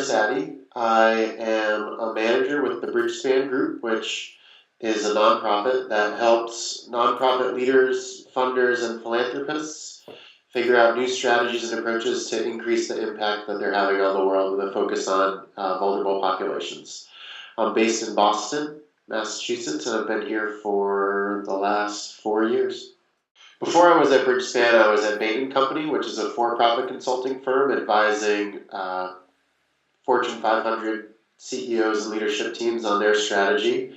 is Addy. I am a manager with the Bridgespan Group, which is a nonprofit that helps nonprofit leaders, funders, and philanthropists figure out new strategies and approaches to increase the impact that they're having on the world with a focus on vulnerable populations. I'm based in Boston, Massachusetts, and I've been here for the last 4 years. Before I was at Bridgespan, I was at Bain & Company, which is a for-profit consulting firm advising Fortune 500 CEOs and leadership teams on their strategy.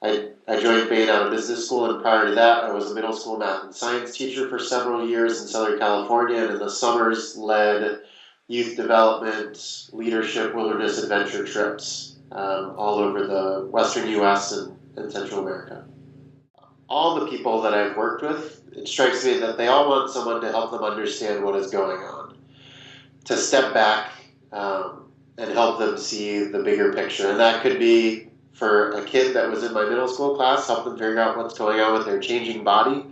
I joined Bain out of business school, and prior to that, I was a middle school math and science teacher for several years in Southern California, and in the summers led youth development, leadership, wilderness adventure trips all over the Western U.S. and Central America. All the people that I've worked with, it strikes me that they all want someone to help them understand what is going on, to step back and help them see the bigger picture. And that could be for a kid that was in my middle school class, help them figure out what's going on with their changing body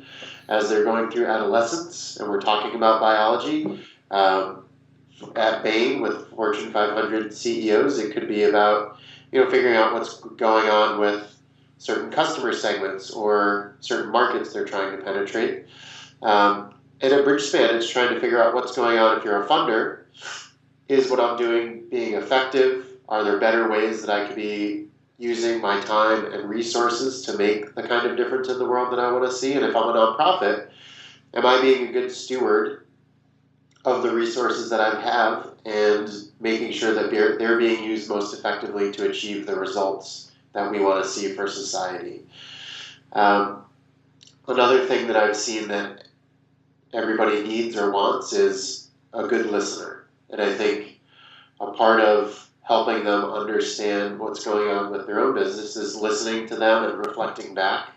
as they're going through adolescence, and we're talking about biology. At Bain with Fortune 500 CEOs, it could be about figuring out what's going on with certain customer segments or certain markets they're trying to penetrate. And at Bridgespan, it's trying to figure out what's going on if you're a funder. Is what I'm doing being effective? Are there better ways that I could be using my time and resources to make the kind of difference in the world that I want to see? And if I'm a nonprofit, am I being a good steward of the resources that I have and making sure that they're being used most effectively to achieve the results that we want to see for society? Another thing that I've seen that everybody needs or wants is a good listener. And I think a part of helping them understand what's going on with their own business is listening to them and reflecting back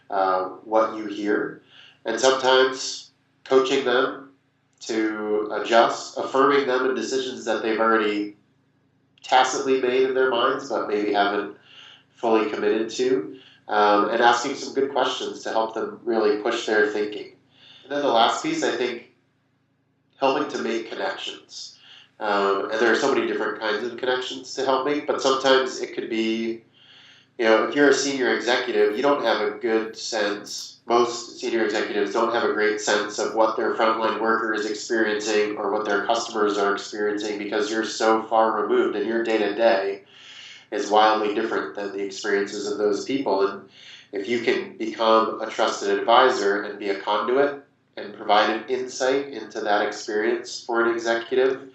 what you hear. And sometimes coaching them to adjust, affirming them in decisions that they've already tacitly made in their minds but maybe haven't fully committed to, and asking some good questions to help them really push their thinking. And then the last piece, I think, helping to make connections. And there are so many different kinds of connections to help make, but sometimes it could be, if you're a senior executive, you don't have a good sense. Most senior executives don't have a great sense of what their frontline worker is experiencing or what their customers are experiencing because you're so far removed and your day-to-day is wildly different than the experiences of those people. And if you can become a trusted advisor and be a conduit and provide an insight into that experience for an executive,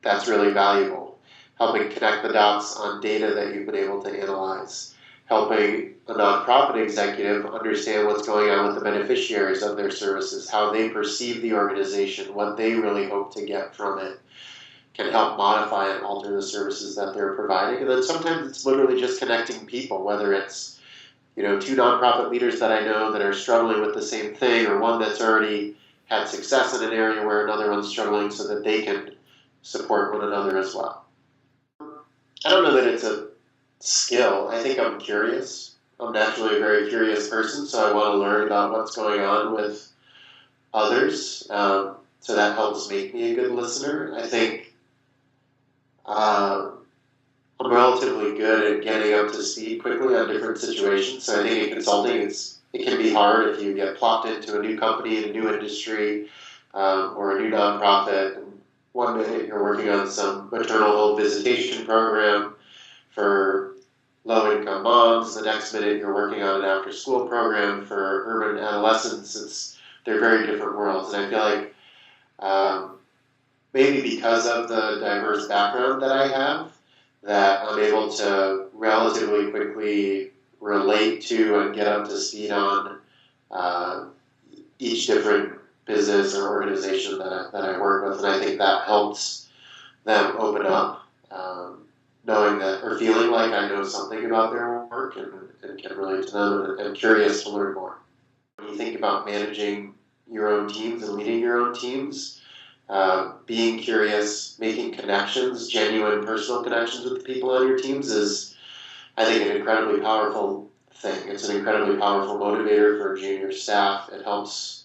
that's really valuable. Helping connect the dots on data that you've been able to analyze. Helping a nonprofit executive understand what's going on with the beneficiaries of their services, how they perceive the organization, what they really hope to get from it, can help modify and alter the services that they're providing. And then sometimes it's literally just connecting people, whether it's two nonprofit leaders that I know that are struggling with the same thing, or one that's already had success in an area where another one's struggling so that they can support one another as well. I don't know that it's a skill. I think I'm curious. I'm naturally a very curious person, so I want to learn about what's going on with others. So that helps make me a good listener. I think I'm relatively good at getting up to speed quickly on different situations. So I think in consulting, it can be hard if you get plopped into a new company in a new industry or a new nonprofit. And one minute you're working on some maternal health visitation program for low-income moms. The next minute you're working on an after-school program for urban adolescents. They're very different worlds. And I feel like maybe because of the diverse background that I have, that I'm able to relatively quickly relate to and get up to speed on each different business or organization that I work with. And I think that helps them open up, knowing that or feeling like I know something about their work and can relate to them and curious to learn more. When you think about managing your own teams and leading your own teams, being curious, making connections, genuine personal connections with the people on your teams is, I think, an incredibly powerful thing. It's an incredibly powerful motivator for junior staff. It helps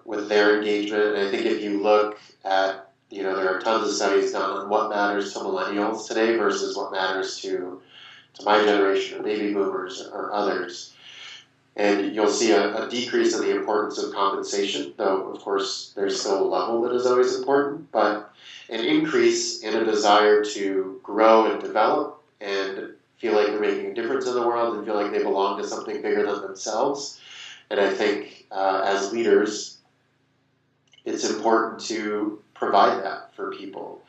with their engagement. And I think if you look at there are tons of studies done on what matters to millennials today versus what matters to my generation or baby boomers or others. And you'll see a decrease in the importance of compensation, though, of course, there's still a level that is always important, but an increase in a desire to grow and develop and feel like they're making a difference in the world and feel like they belong to something bigger than themselves. And I think as leaders, it's important to provide that for people,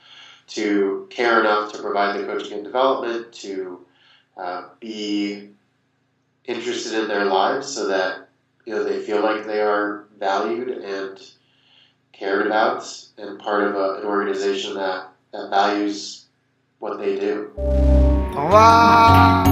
to care enough to provide the coaching and development, to be interested in their lives so that they feel like they are valued and cared about and part of an organization that values what they do. Wow.